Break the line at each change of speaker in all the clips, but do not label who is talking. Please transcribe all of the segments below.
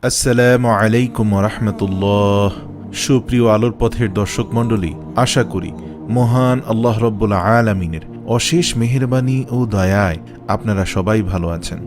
আসসালামু আলাইকুম রাহমাতুল্লাহ। সুপ্রিয় আলোর পথের দর্শক মণ্ডলী, আশা করি মহান আল্লাহ রব্বুল আলামিনের অশেষ মেহেরবানি ও দয়ায় আপনারা সবাই ভালো আছেন।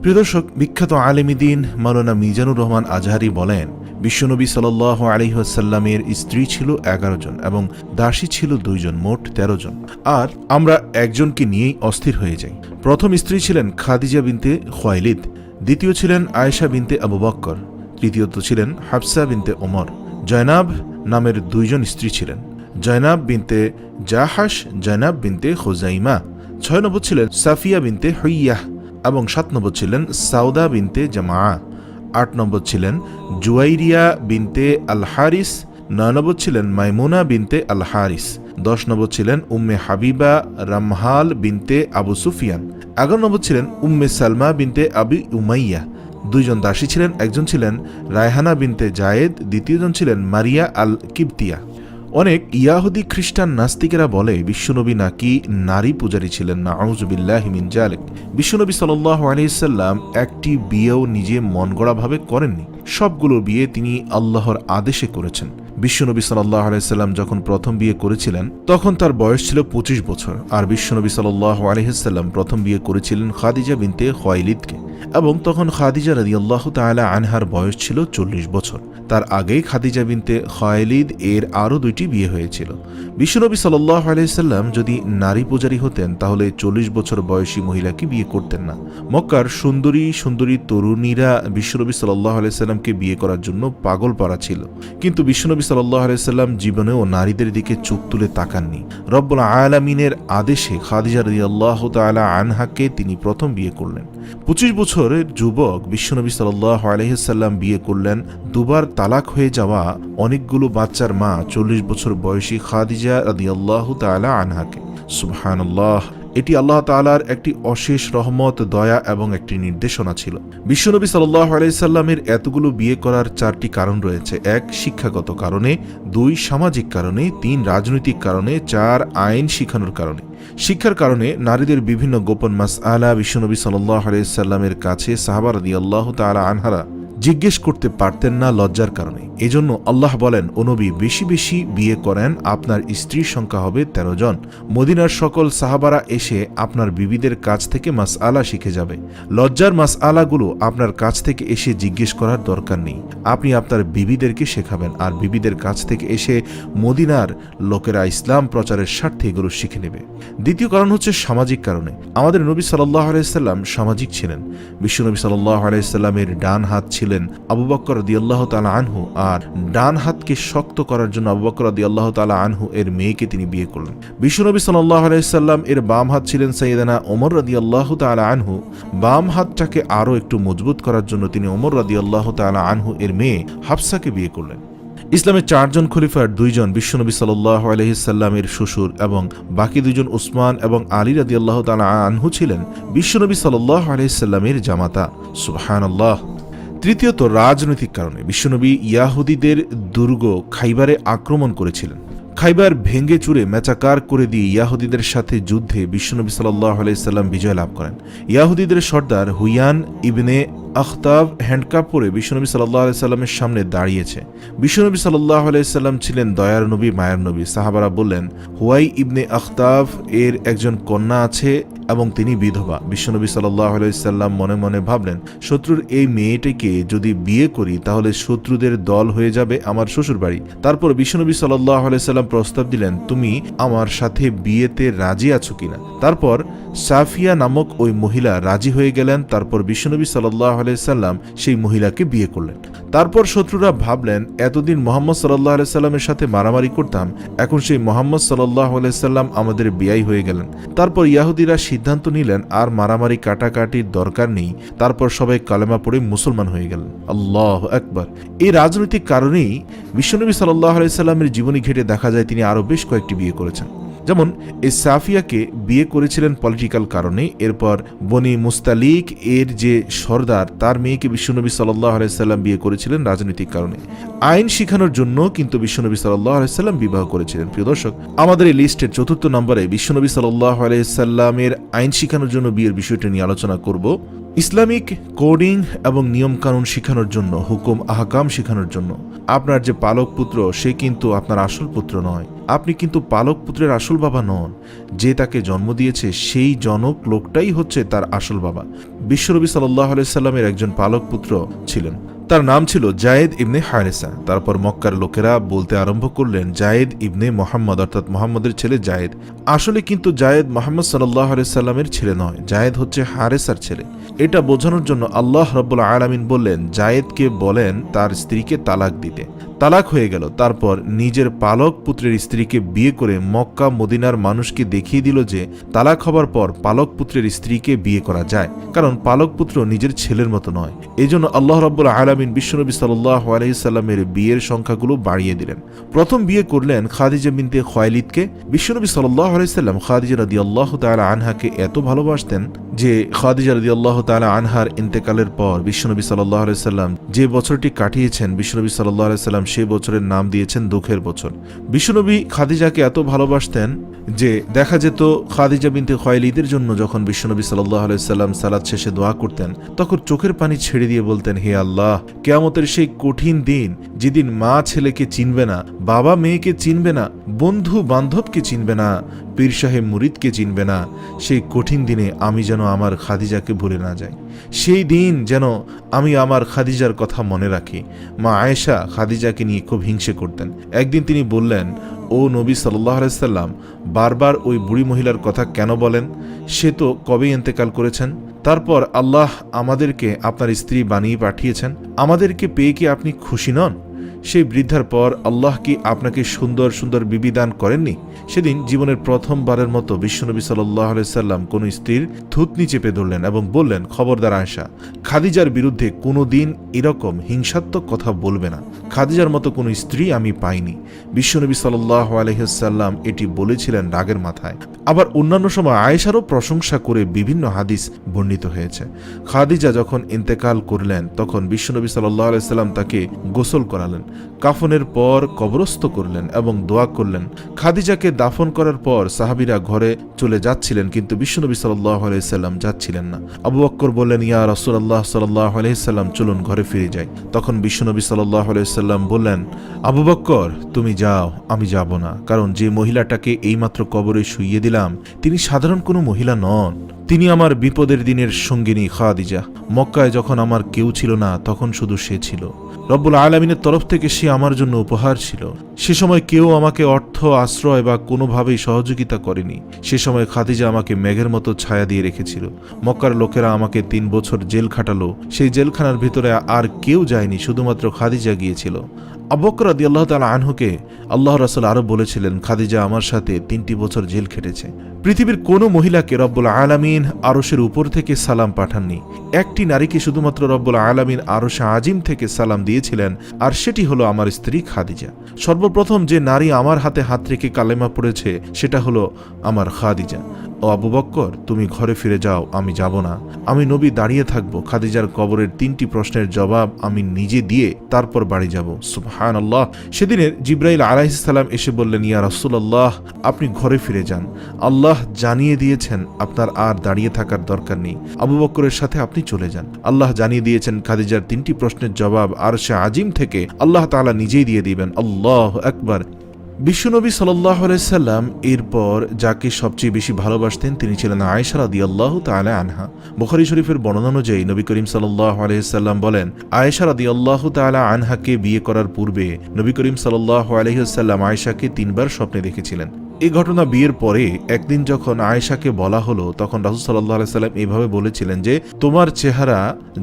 প্রিয় দর্শক, বিখ্যাত আলেমী দ্বীন মাওলানা মিজানুর রহমান আজহারি বলেন, বিশ্বনবী সাল্লাল্লাহু আলাইহি ওয়াসাল্লামের স্ত্রী ছিল 11 জন এবং দাসী ছিল 2 জন, মোট 13 জন। আর আমরা একজনকে নিয়েই অস্থির হয়ে যাই। প্রথম স্ত্রী ছিলেন খাদিজা বিনতে খুয়াইলিদ, দ্বিতীয় ছিলেন আয়েশা বিনতে আবু বকর, তৃতীয়ত ছিলেন হাফসা বিনতে ওমর। জয়নাব নামের 2 জন স্ত্রী ছিলেন, জয়নাব বিনতে জাহাস, জয়নাব বিনতে খুজাইমা। 6 নম্বর ছিলেন সাফিয়া বিনতে হুইয়াহ এবং 7 নম্বর ছিলেন সাউদা বিনতে জামা। 8 নম্বর ছিলেন জুয়াইরিয়া বিনতে আল হারিস। 9 নম্বর ছিলেন মাইমুনা বিনতে আল হারিস। 10 নম্বর ছিলেন উম্মে হাবিবা রামহাল বিনতে আবু সুফিয়ান। 11 নম্বর ছিলেন উম্মে সালমা বিনতে আবি উমাইয়া। 2 জন দাসী ছিলেন, একজন ছিলেন রায়হানা বিনতে জায়েদ, দ্বিতীয়জন ছিলেন মারিয়া আল কিবতিয়া। অনেক ইয়াহুদি খ্রিস্টান নাস্তিকেরা বলে বিশ্বনবী নাকি নারী পূজারী ছিলেন। নাউযুবিল্লাহি মিন যালিক। বিশ্বনবী সাল্লাল্লাহু আলাইহি সাল্লাম একটি বিয়েও নিজে মন গড়াভাবে করেননি। সবগুলো বিয়ে তিনি আল্লাহর আদেশে করেছেন। বিশ্বনবী সাল্লাল্লাহু আলাইহি সাল্লাম যখন প্রথম বিয়ে করেছিলেন তখন তার বয়স ছিল 25 বছর, আর বিশ্বনবী সাল্লাল্লাহু আলাইহি সাল্লাম প্রথম বিয়ে করেছিলেন খাদিজা বিনতে খুয়াইলিদকে, এবং তখন খাদিজা রাদিয়াল্লাহু তাআলা আনহার বয়স ছিল 40 বছর। তার আগেই খাদিজা বিনতে খুয়াইলিদ এর আরও 2টি বিয়ে হয়েছিল। বিশ্বনবী সাল্লাল্লাহু আলাইহি সাল্লাম যদি নারী পূজারী হতেন তাহলে 40 বছর বয়সী মহিলাকে বিয়ে করতেন না। মক্কার সুন্দরী সুন্দরী তরুণীরা বিশ্বনবী সাল্লাল্লাহু আলাইহি সাল্লামকে বিয়ে করার জন্য পাগল পারা ছিল, কিন্তু বিশ্বনবী সাল্লাল্লাহু আলাইহি সাল্লাম জীবনেও নারীদের দিকে চোখ তুলে তাকাননি। রব্বুল আলামিনের আদেশে খাদিজা রাদিয়াল্লাহু তাআলা আনহাকে তিনি প্রথম বিয়ে করলেন। 25 বছরের যুবক বিশ্বনবী সাল্লাল্লাহু আলাইহি সাল্লাম বিয়ে করলেন দুবার তালাক হয়ে যাওয়া অনেকগুলো বাচ্চার মা 40 বছর বয়সী খাদিজা রাদিয়াল্লাহু তাআলা আনহাকে। সুবহানাল্লাহ, এটি আল্লাহ তাআলার একটি অশেষ রহমত, দয়া এবং একটি নির্দেশনা ছিল। বিশ্বনবী সাল্লাল্লাহু আলাইহি সাল্লামের এতগুলো বিয়ে করার 4টি কারণ রয়েছে। 1 শিক্ষাগত কারণে, 2 সামাজিক কারণে, 3 রাজনৈতিক কারণে, 4 আইন শিখানোর কারণে। শিক্ষার কারণে নারীদের বিভিন্ন গোপন মাসআলা বিশ্বনবী সাল্লাল্লাহু আলাইহি সাল্লামের কাছে সাহাবা রাদিয়াল্লাহু তাআলা আনহারা জিজ্ঞেস করতে পারতেন না লজ্জার কারণে। এজন্য আল্লাহ বলেন, ও নবী, বেশি বেশি বিয়ে করেন, আপনার স্ত্রীর সংখ্যা হবে 13 জন। মদিনার সকল সাহাবারা এসে আপনার বিবিদের কাছ থেকে মাসআলা শিখে যাবে। লজ্জার মাসআলাগুলো আপনার কাছ থেকে এসে জিজ্ঞেস করার দরকার নেই, আপনি আপনার বিবিদেরকে শেখাবেন, আর বিবিদের কাছ থেকে এসে মদিনার লোকেরা ইসলাম প্রচারের স্বার্থে এগুলো শিখে নেবে। দ্বিতীয় কারণ হচ্ছে সামাজিক কারণে। আমাদের নবী সাল্লাল্লাহু আলাইহি সাল্লাম সামাজিক ছিলেন। বিশ্বনবী সাল্লাল্লাহু আলাইহি সাল্লামের ডান হাত ছিলেন আবু বকর রাদিয়াল্লাহু তাআলা আনহু, আর ডান হাতকে শক্ত করার জন্য আবু বকর রাদিয়াল্লাহু তাআলা আনহু এর মেয়েকে তিনি বিয়ে করলেন। বিশ্বনবী সাল্লাল্লাহু আলাইহি সাল্লাম এর বাম হাত ছিলেন সাইয়েদানা ওমর রাদিয়াল্লাহু তাআলা আনহু। বাম হাতটাকে আরও একটু মজবুত করার জন্য তিনি ওমর রাদিয়াল্লাহু তাআলা আনহু এর মেয়ে হাফসাকে বিয়ে করলেন। ইসলামের 4 জন খলিফার 2 জন বিশ্বনবী সাল্লাল্লাহু আলাইহি সাল্লামের শ্বশুর, এবং বাকি 2 জন উসমান এবং আলী রাদিয়াল্লাহু তাআলা আনহু ছিলেন বিশ্বনবী সাল্লাল্লাহু আলাইহি সাল্লামের জামাতা। সুবহানাল্লাহ। তৃতীয়ত রাজনৈতিক কারণে। বিশ্বনবী ইয়াহুদীদের দুর্গ খাইবারে আক্রমণ করেছিলেন। খাইবার ভেঙ্গে চুরে মেচাকার করে দিয়ে ইয়াহুদীদের সাথে যুদ্ধে বিশ্বনবী সাল্লাল্লাহু আলাইহি সাল্লাম বিজয় লাভ করেন। ইয়াহুদীদের সর্দার হুয়ান ইবনে আখতাব হ্যান্ডকাপ পরে বিশ্বনবী সাল্লাল্লাহু আলাইহি সাল্লামের সামনে দাঁড়িয়েছে। বিশ্বনবী সাল্লাল্লাহু আলাইহি সাল্লাম ছিলেন দয়ার নবী, মায়ের নবী। সাহাবারা বললেন, হুয়াই ইবনে আখতাব এর একজন কন্যা আছে এবং তিনি বিধবা। বিশ্বনবী সাল্লাল্লাহু আলাইহি সাল্লাম মনে মনে ভাবলেন, শত্রুর এই মেয়েটিকে যদি বিয়ে করি তাহলে শত্রুদের দল হয়ে যাবে আমার শ্বশুর বাড়ি। তারপর বিশ্বনবী সাল্লাল্লাহু আলাইহি সাল্লাম প্রস্তাব দিলেন, তুমি আমার সাথে বিয়েতে রাজি আছো কিনা? তারপর সাফিয়া নামক ওই মহিলা রাজি হয়ে গেলেন। তারপর বিশ্বনবী সাল্লাল্লাহু আলাইহি সাল্লাম সেই মহিলাকে বিয়ে করলেন। তারপর শত্রুরা ভাবলেন, এতদিন মুহাম্মদ সাল্লাল্লাহু আলাইহি সাল্লামের সাথে মারামারি করতাম, এখন সেই মুহাম্মদ সাল্লাল্লাহু আলাইহি সাল্লাম আমাদের বিয়াই হয়ে গেলেন। তারপর ইহুদিরা সিদ্ধান্ত নিলেন আর মারামারি কাটাকাটির দরকার নেই। তারপর সবাই কালেমা পড়ে মুসলমান হয়ে গেলেন। আল্লাহু আকবার। এই রাজনৈতিক কারণেই বিশ্বনবী সাল্লাল্লাহু আলাইহি সাল্লামের জীবনী ঘেটে দেখা যায় তিনি আরও বেশ কয়েকটি বিয়ে করেছেন। যেমন এই সাফিয়াকে বিয়ে করেছিলেন পলিটিক্যাল কারণে। এরপর বনি মুস্তালিক এর যে সর্দার তার মেয়েকে বিশ্বনবী সাল্লাল্লাহু আলাইহি সাল্লাম বিয়ে করেছিলেন রাজনৈতিক কারণে। আইন শিখানোর জন্য কিন্তু বিশ্বনবী সাল্লাল্লাহু আলাইহি সাল্লাম বিবাহ করেছিলেন। প্রিয় দর্শক, আমাদের এই লিস্টের 4th নম্বরে বিশ্বনবী সাল্লাল্লাহু আলাইহি সাল্লামের আইন শিখানোর জন্য বিয়ের বিষয়টি নিয়ে আলোচনা করব। ইসলামিক কোডিং এবং নিয়মকানুন শেখানোর জন্য, হুকুম আহকাম শেখানোর জন্য আপনার যে পালক পুত্র সে কিন্তু আপনার আসল পুত্র নয়। আপনি কিন্তু পালক পুত্রের আসল বাবা নন। যে তাকে জন্ম দিয়েছে সেই জনক লোকটাই হচ্ছে তার আসল বাবা। বিশ্বনবী সাল্লাল্লাহু আলাইহি সাল্লামের একজন পালক পুত্র ছিলেন, তার নাম ছিল জায়েদ ইবনে হারেসা। তারপর মক্কার লোকেরা বলতে আরম্ভ করলেন জায়েদ ইবনে মোহাম্মদ, অর্থাৎ মোহাম্মদের ছেলে জায়েদ। আসলে কিন্তু জায়েদ মোহাম্মদ সাল্লাল্লাহু আলাইহি সাল্লামের ছেলে নয়, জায়েদ হচ্ছে হারেসার ছেলে। এটা বোঝানোর জন্য আল্লাহ রাব্বুল আলামিন বললেন জায়েদকে বলেন তার স্ত্রীকে তালাক দিতে। তালাক হয়ে গেল। তারপর নিজের পালক পুত্রের স্ত্রীকে বিয়ে করে মক্কা মদিনার মানুষকে দেখিয়ে দিল যে তালাক হবার পর পালক পুত্রের স্ত্রীকে বিয়ে করা যায়, কারণ পালক পুত্র নিজের ছেলের মতো নয়। এই জন্য আল্লাহ রাব্বুল আলামিন বিশ্বনবী সাল্লাল্লাহু আলাইহি সাল্লামের বিয়ের সংখ্যাগুলো বাড়িয়ে দিলেন। প্রথম বিয়ে করলেন খাদিজা বিনতে খুয়াইলিদকে। বিশ্বনবী সাল্লাল্লাহু আলাইহি সাল্লাম খাদিজা রাদিয়াল্লাহু তাআলা আনহাকে এত ভালোবাসতেন যে খাদিজা রাদিয়াল্লাহু তাআলা আনহার ইন্তেকালের পর বিশ্বনবী সাল্লাল্লাহু আলাইহি সাল্লাম যে বছরটি কাটিয়েছেন, বিশ্বনবী সাল্লাল্লাহু আলাইহি সাল্লাম সেই বছরের নাম দিয়েছেন দুঃখের বছর। বিশ্বনবী খাদিজাকে এত ভালোবাসতেন যে দেখা যেত খাদিজা বিনতে খুয়াইলিদের জন্য যখন বিশ্বনবী সাল্লাল্লাহু আলাইহি সাল্লাম সালাত শেষে দোয়া করতেন তখন চোখের পানি ছেড়ে দিয়ে বলতেন, হে আল্লাহ, কিয়ামতের সেই কঠিন দিন যেদিন মা ছেলেকে চিনবে না, বাবা মেয়েকে চিনবে না, বন্ধু বান্ধবকে চিনবে না, পীর সাহেব মুরিদকে চিনবে না, সেই কঠিন দিনে আমি যেন আমার খাদিজাকে ভুলে না যাই। সেই দিন যেন আমি আমার খাদিজার কথা মনে রাখি। মা আয়েশা খাদিজাকে নিয়ে খুব হিংসে করতেন। একদিন তিনি বললেন, ও নবী সাল্লাল্লাহু আলাইহি সাল্লাম, বারবার ওই বুড়ি মহিলার কথা কেন বলেন? সে তো কবেই ইন্তেকাল করেছেন। তারপর আল্লাহ আমাদেরকে আপনার স্ত্রী বানিয়ে পাঠিয়েছেন, আমাদেরকে পেয়ে কি আপনি খুশি নন? সেই বৃদ্ধার পর আল্লাহ কি আপনাকে সুন্দর সুন্দর বিবি দান করেননি? সেদিন জীবনের প্রথমবারের মতো বিশ্বনবী সাল্লাল্লাহু আলাইহি সাল্লাম কোন স্ত্রীর থুতনি চেপে ধরলেন এবং বললেন, খবরদার আয়েশা, খাদিজার বিরুদ্ধে কোনোদিন এরকম হিংসাত্মক কথা বলবে না। খাদিজার মতো কোনো স্ত্রী আমি পাইনি। বিশ্বনবী সাল্লাল্লাহু আলাইহি সাল্লাম এটি বলেছিলেন রাগের মাথায়। আবার অন্যান্য সময় আয়েশারও প্রশংসা করে বিভিন্ন হাদিস বর্ণিত হয়েছে। খাদিজা যখন ইন্তেকাল করলেন তখন বিশ্বনবী সাল্লাল্লাহু আলাইহি সাল্লাম তাকে গোসল করালেন, কাফনের পর কবরস্থ করলেন এবং দোয়া করলেন। খাদিজাকে দাফন করার পর সাহাবীরা ঘরে চলে যাচ্ছিলেন, কিন্তু বিশ্বনবী সাল্লাল্লাহু আলাইহি সাল্লাম যাচ্ছিলেন না। আবু বকর বললেন, ইয়া রাসূলুল্লাহ সাল্লাল্লাহু আলাইহি সাল্লাম, চলুন ঘরে ফিরে যাই। তখন বিশ্বনবী সাল্লাল্লাহু আলাইহি সাল্লাম বললেন, আবু বকর, তুমি যাও, আমি যাব না, কারণ যে মহিলাটাকে এইমাত্র কবরে শুইয়ে দিলাম তিনি সাধারণ কোনো মহিলা নন, তিনি আমার বিপদের দিনের সঙ্গিনী খাদিজা। মক্কায় যখন আমার কেউ ছিল না তখন শুধু সে ছিল। রব্বুল আলামিনের তরফ থেকে সে আমার জন্য উপহার ছিল। সে সময় কেউ আমাকে অর্থ, আশ্রয় বা কোনোভাবেই সহযোগিতা করেনি। সে সময় খাদিজা আমাকে মেঘের মতো ছায়া দিয়ে রেখেছিল। মক্কার লোকেরা আমাকে 3 বছর জেল খাটালো। সেই জেলখানার ভিতরে আর কেউ যায়নি, শুধুমাত্র খাদিজা গিয়েছিল। আবু বকর রাদিয়াল্লাহু তাআলা আনহুকে আল্লাহ রাসূল আরো বলেছিলেন, খাদিজা আমার সাথে 3টি বছর জেল খেটেছে। পৃথিবীর কোনো মহিলাকে রব্বুল আলামিন আরশের উপর থেকে সালাম পাঠাননি। একটি নারীকে শুধুমাত্র রব্বুল আলামিন আরশে আজিম থেকে সালাম দিয়েছিলেন, আর সেটি হলো আমার স্ত্রী খাদিজা। সর্বপ্রথম যে নারী আমার হাতে হাত রেখে কালেমা পড়েছে সেটা হলো আমার খাদিজা। ও আবু বকর, তুমি ঘরে ফিরে যাও, আমি যাব না। আমি নবী দাঁড়িয়ে থাকবো। খাদিজার কবরের 3টি প্রশ্নের জবাব আমি নিজে দিয়ে তারপর বাড়ি যাব। সুবহানাল্লাহ। সেদিনের জিবরাইল আলাইহিস সালাম এসে বললেন, ইয়া রাসূলুল্লাহ, আপনি ঘরে ফিরে যান। আল্লাহ জানিয়ে দিয়েছেন আপনার আর দাঁড়িয়ে থাকার দরকার নেই। আবু বকরের সাথে আপনি চলে যান। আল্লাহ জানিয়ে দিয়েছেন খাদিজার 3টি প্রশ্নের জবাব আরশে আজিম থেকে আল্লাহ তাআলা নিজেই দিয়ে দিবেন। আল্লাহু আকবার। বিশ্বনবী সাল্লাল্লাহু আলাইহি সাল্লাম এরপর যাকে সবচেয়ে বেশি ভালোবাসতেন তিনি ছিলেন আয়েশা রাদিয়াল্লাহু তাআলা আনহা। বুখারী শরীফের বর্ণনা অনুযায়ী নবী করিম সাল্লাল্লাহু আলাইহি সাল্লাম বলেন, আয়েশা রাদিয়াল্লাহু তাআলা আনহাকে বিয়ে করার পূর্বে নবী করিম সাল্লাল্লাহু আলাইহি সাল্লাম আয়েশাকে 3 বার স্বপ্নে দেখেছিলেন। এই ঘটনা বিয়ের পরে একদিন যখন আয়েশাকে বলা হলো তখন রাসূল সাল্লাল্লাহু আলাইহি সাল্লাম এইভাবে বলেছিলেন যে, তোমার চেহারা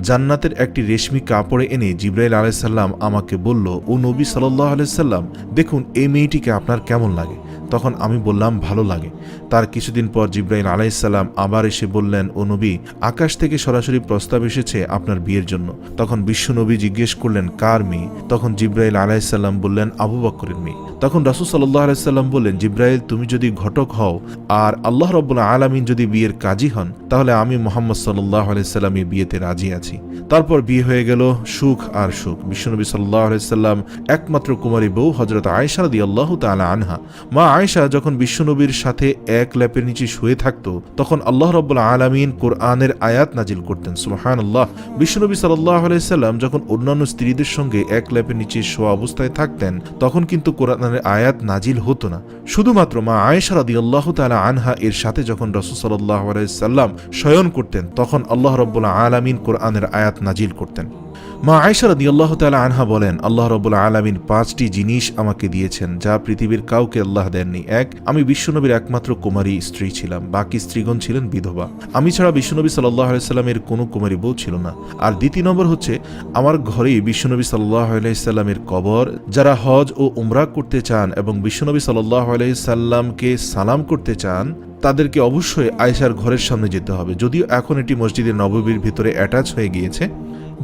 জান্নাতের একটি রেশমি কাপড়ে এনে জিবরাইল আলাইহিস সালাম আমাকে বলল, ও নবী সাল্লাল্লাহু আলাইহি সাল্লাম, দেখুন এই মেয়েটিকে আপনার কেমন লাগে? তখন আমি বললাম, ভালো লাগে। তার কিছুদিন পর জিবরাইল আলাইহিস সালাম আবার এসে বললেন, ও নবী, আকাশ থেকে সরাসরি প্রস্তাব এসেছে আপনার বিয়ের জন্য। তখন বিশ্ব নবী জিজ্ঞেস করলেন, কার মেয়ে? তখন জিবরাইল আলাইহিস সালাম বললেন, আবু বকরের মেয়ে। তখন রাসূল সাল্লাল্লাহু আলাইহি সাল্লাম বললেন, জিবরাইল, তুমি যদি ঘটক হও আর আল্লাহ রাব্বুল আলামিন যদি বিয়ের কাজী হন তাহলে আমি মুহাম্মদ সাল্লাল্লাহু আলাইহি সাল্লামের বিয়েতে রাজি আছি। তারপর বিয়ে হয়ে গেল, সুখ আর সুখ। বিশ্বনবী সাল্লাল্লাহু আলাইহি সাল্লাম একমাত্র কুমারী বউ হযরত আয়েশা রাদিয়াল্লাহু তাআলা আনহা। মা আয়েশা যখন বিশ্বনবীর সাথে এক ল্যাপের নিচে শুয়ে থাকত, তখন আল্লাহ রাব্বুল আলামিন কোরআনের আয়াত নাজিল করতেন। সুবহানাল্লাহ। বিশ্বনবী সাল্লাল্লাহু আলাইহি সাল্লাম যখন অন্যান্য স্ত্রীদের সঙ্গে এক ল্যাপের নিচে শোয়া অবস্থায় থাকতেন, তখন কিন্তু কোরআনের আয়াত নাজিল হতো না। শুধুমাত্র মা আয়েশা রাদিয়াল্লাহু তাআলা আনহা এর সাথে যখন রাসূল সাল্লাল্লাহু আলাইহি সাল্লাম শয়ন করতেন, তখন আল্লাহ রাব্বুল আলামিন কোরআনের আয়াত নাজিল করতেন। মা আয়েশা রাদিয়াল্লাহু তাআলা আনহা বলেন, আল্লাহ রাব্বুল আলামিন 5টি জিনিস আমাকে দিয়েছেন যা পৃথিবীর কাউকে আল্লাহ দেননি। 1, আমি বিশ্বনবীর একমাত্র কুমারী স্ত্রী ছিলাম, বাকি স্ত্রীগণ ছিলেন বিধবা। আমি ছাড়া বিশ্বনবী সাল্লাল্লাহু আলাইহি সাল্লামের কোনো কুমারী বউ ছিল না। আর দ্বিতীয় নম্বর হচ্ছে, আমার ঘরেই বিশ্বনবী সাল্লাল্লাহু আলাইহি সাল্লামের কবর। যারা হজ ও উমরা করতে চান এবং বিশ্বনবী সাল্লাল্লাহু আলাইহি সাল্লামকে সালাম করতে চান, তাদেরকে অবশ্যই আয়েশার ঘরের সামনে যেতে হবে। যদিও এখন এটি মসজিদে নববীর ভিতরে অ্যাটাচ হয়ে গিয়েছে,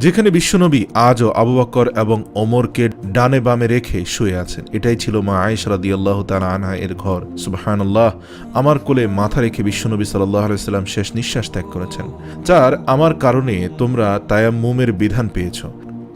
যেখানে বিশ্বনবী আজও আবু বকর এবং ওমরকে ডানে বামে রেখে শুয়ে আছেন। এটাই ছিল মা আয়েশা রাদিয়াল্লাহু তাআলা আনহা এর ঘর। সুবহানাল্লাহ। আমার কোলে মাথা রেখে বিশ্বনবী সাল্লাল্লাহু আলাইহি সাল্লাম শেষ নিঃশ্বাস ত্যাগ করেছেন। আমার কারণে তোমরা তায়াম্মুমের বিধান পেয়েছো।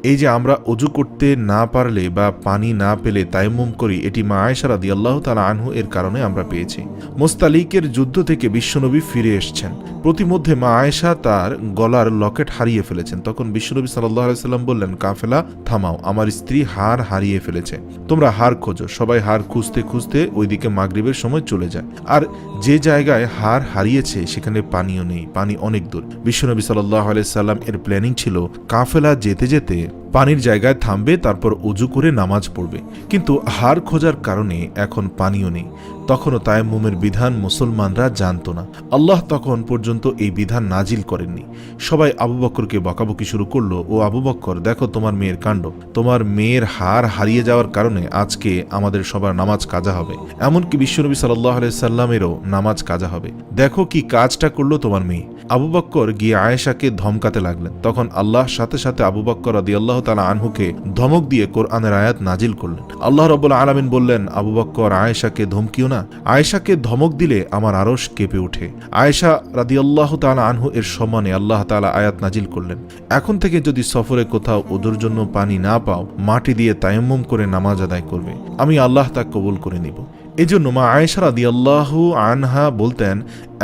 এই যে আমরা অজু করতে না পারলে বা পানি না পেলে তায়াম্মুম করি, এটি মা আয়েশা রাদিয়াল্লাহু তাআলা আনহু এর কারণে আমরা পেয়েছি। মুস্তালিকের যুদ্ধ থেকে বিশ্বনবী ফিরে এসেছেন। প্রতিমধ্যে মা আয়েশা তার গলার লকেট হারিয়ে ফেলেছেন। তখন বিশ্বনবী সাল্লাল্লাহু আলাইহি সাল্লাম বললেন, কাফেলা থামাও, আমার স্ত্রী হার হারিয়ে ফেলেছে, তোমরা হার খোঁজো। সবাই হার খুঁজতে খুঁজতে ওইদিকে মাগরিবের সময় চলে যায়। আর যে জায়গায় হার হারিয়েছে সেখানে পানিও নেই, পানি অনেক দূর। বিশ্বনবী সাল্লাল্লাহু আলাইহি সাল্লাম এর প্ল্যানিং ছিল কাফেলা যেতে যেতে পানির জায়গায় থামবে, তারপর অজু করে নামাজ পড়বে। কিন্তু হার খোঁজার কারণে এখন পানিও নেই। তখনও তায়াম্মুমের বিধান মুসলমানরা জানত না। আল্লাহ তখন পর্যন্ত এই বিধান নাজিল করেননি। সবাই আবু বকরকে বকাবকি শুরু করলো, ও আবু বকর, দেখো তোমার মেয়ের কাণ্ড। তোমার মেয়ের হার হারিয়ে যাওয়ার কারণে আজকে আমাদের সবার নামাজ কাজা হবে, এমনকি বিশ্বনবী সাল্লাল্লাহু আলাইহি সাল্লামেরও নামাজ কাজা হবে। দেখো কি কাজটা করলো তোমার মেয়ে। আবু বকর গিয়ে আয়েশাকে ধমকাতে লাগলেন। তখন আল্লাহ সাথে সাথে আবু বকর রাদিয়াল্লাহু তাআলা আনহুকে ধমক দিয়ে কোরআনের আয়াত নাজিল করলেন। আল্লাহ রাব্বুল আলামিন বললেন, আবু বকর, আয়েশাকে ধমকিও না। আয়েশাকে ধমক দিলে আমার আরশ কেঁপে ওঠে। আয়েশা রাদিয়াল্লাহু তাআলা আনহু এর সম্মানে আল্লাহ তাআলা আয়াত নাজিল করলেন, এখন থেকে যদি সফরে কোথাও ওদের জন্য পানি না পাও, মাটি দিয়ে তায়াম্মুম করে নামাজ আদায় করবে, আমি আল্লাহ তা কবুল করে নিব। এজন্য মা আয়েশা রাদিয়াল্লাহু আনহা বলতেন,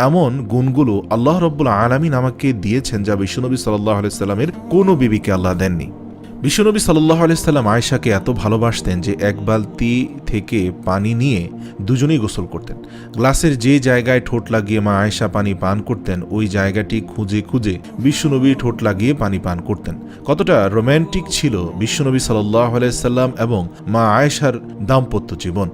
এমন গুণগুলো আল্লাহ রাব্বুল আলামিন আমাকে দিয়েছেন যা বিশ্বনবী সাল্লাল্লাহু আলাইহি সাল্লামের কোনো বিবিকে আল্লাহ দেননি। বিশ্বনবী সাল্লাল্লাহু আলাইহি সাল্লাম আয়েশাকে এত ভালোবাসতেন যে এক বালতি থেকে পানি নিয়ে দুজনেই গোসল করতেন। গ্লাসের যে জায়গায় ঠোঁট লাগিয়ে মা আয়েশা পানি পান করতেন, ওই জায়গাটি খুঁজে খুঁজে বিশ্বনবী ঠোঁট লাগিয়ে পানি পান করতেন। কতটা রোম্যান্টিক ছিল বিশ্বনবী সাল্লাল্লাহু আলাইহি সাল্লাম এবং মা আয়েশার দাম্পত্য জীবন।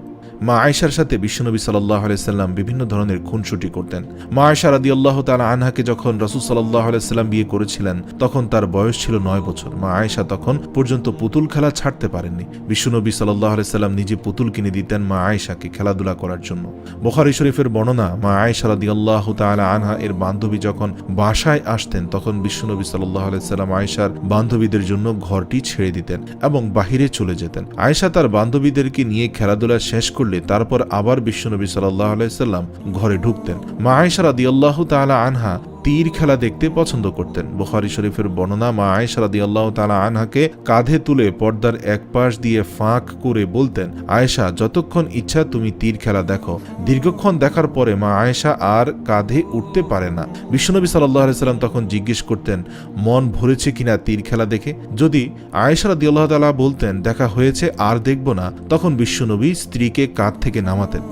মা আয়েশার সাথে বিশ্বনবী সাল্লাল্লাহু আলাইহি সাল্লাম বিভিন্ন ধরনের খুনসুটি করতেন। মা আয়েশা রাদিয়াল্লাহু তাআলা আনহাকে যখন রাসূল সাল্লাল্লাহু আলাইহি সাল্লাম বিয়ে করেছিলেন, তখন তার বয়স ছিল 9 বছর। মা আয়েশা তখন পর্যন্ত পুতুল খেলা ছাড়তে পারেননি। বিশ্বনবী সাল্লাল্লাহু আলাইহি সাল্লাম নিজে পুতুল কিনে দিতেন মা আয়েশাকে খেলাধুলা করার জন্য। বুখারী শরীফের বর্ণনা, মা আয়েশা রাদিয়াল্লাহু তাআলা আনহা এর বান্ধবী যখন বাসায় আসতেন, তখন বিশ্বনবী সাল্লাল্লাহু আলাইহি সাল্লাম আয়েশার বান্ধবীদের জন্য ঘরটি ছেড়ে দিতেন এবং বাহিরে চলে যেতেন। আয়েশা তার বান্ধবীদেরকে নিয়ে খেলাধুলা শেষ করলে তারপর আবার বিশ্বনবী সাল্লাল্লাহু আলাইহি সাল্লাম ঘরে ঢুকতেন। মা আয়েশা রাদিয়াল্লাহু তাআলা আনহা তীর খেলা দেখতে পছন্দ করতেন। বুখারী শরীফের বর্ণনা, মা আয়েশা রাদিয়াল্লাহু তাআলা আনহাকে কাঁধে তুলে পর্দার এক পাশ দিয়ে ফাঁক করে বলতেন, আয়েশা, যতক্ষণ ইচ্ছা তুমি তীর খেলা দেখো। দীর্ঘক্ষণ দেখার পরে মা আয়েশা আর কাঁধে উঠতে পারে না। বিশ্বনবী সাল্লাল্লাহু আলাইহি সাল্লাম তখন জিজ্ঞেস করতেন, মন ভরেছে কিনা তীর খেলা দেখে? যদি আয়েশা রাদিয়াল্লাহু তাআলা বলতেন, দেখা হয়েছে, আর দেখব না, তখন বিশ্বনবী স্ত্রীকে কাঁধ থেকে নামাতেন।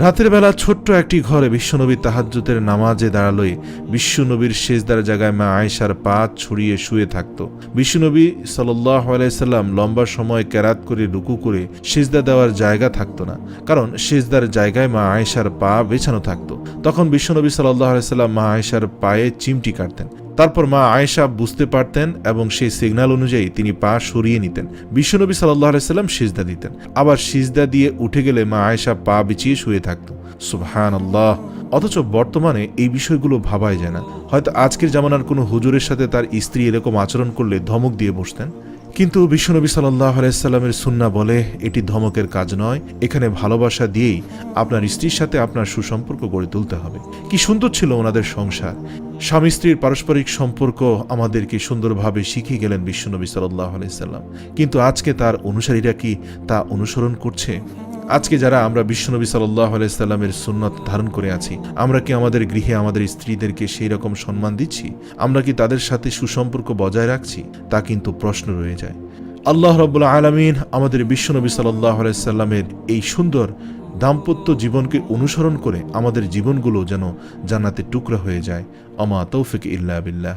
রাতের বেলা ছোট্ট একটি ঘরে বিশ্বনবী তাহাজ্জুদের নামাজে দাঁড়ালোই বিশ্বনবীর সিজদার জায়গায় মা আয়েশার পা ছড়িয়ে শুয়ে থাকত। বিশ্বনবী সাল্লাল্লাহু আলাইহি সাল্লাম লম্বা সময় কেরাত করে রুকু করে সিজদা দেওয়ার জায়গা থাকতো না, কারণ সিজদার জায়গায় মা আয়েশার পা বেছানো থাকতো। তখন বিশ্বনবী সাল্লাল্লাহু আলাইহি সাল্লাম মা আয়েশার পায়ে চিমটি কাটতেন। তারপর মা আয়েশা বুঝতে পারতেন এবং সেই সিগন্যাল অনুযায়ী তিনি পা সরিয়ে নিতেন। বিশ্বনবী সাল্লাল্লাহু আলাইহি সাল্লাম সিজদা দিতেন। আবার সিজদা দিয়ে উঠে গেলে মা আয়েশা পা বিছিয়ে শুয়ে থাকতো। সুবহানাল্লাহ। অথচ বর্তমানে এই বিষয়গুলো ভাবাই যায় না। হয়তো আজকের জামানার কোনো হুজুরের সাথে তার স্ত্রী এরকম আচরণ করলে ধমক দিয়ে বসতেন, কিন্তু বিশ্বনবী সাল্লাল্লাহু আলাইহি সাল্লামের সুন্নাহ বলে এটি ধমকের কাজ নয়। এখানে ভালোবাসা দিয়েই আপনার স্ত্রীর সাথে আপনার সুসম্পর্ক গড়ে তুলতে হবে। কি সুন্দর ছিল ওনাদের সংসার। স্বামী স্ত্রীর পারস্পরিক সম্পর্ক আমাদেরকে সুন্দরভাবে শিখিয়ে গেলেন বিশ্বনবী সাল্লাল্লাহু আলাইহি সাল্লাম। কিন্তু আজকে তার অনুসারীরা কি তা অনুসরণ করছে? আজকে যারা আমরা বিশ্বনবী সাল্লাল্লাহু আলাইহি সাল্লামের সুন্নত ধারণ করে আছি, আমরা কি আমাদের গৃহে আমাদের স্ত্রীদেরকে সেই রকম সম্মান দিচ্ছি? আমরা কি তাদের সাথে সুসম্পর্ক বজায় রাখছি? তা কিন্তু প্রশ্ন রয়ে যায়। আল্লাহ রাব্বুল আলামিন আমাদের বিশ্বনবী সাল্লাল্লাহু আলাইহি সাল্লামের এই সুন্দর দাম্পত্য জীবনকে অনুসরণ করে আমাদের জীবনগুলো যেন জান্নাতের টুকরা হয়ে যায়। আমা তৌফিক ইল্লা বিল্লাহ।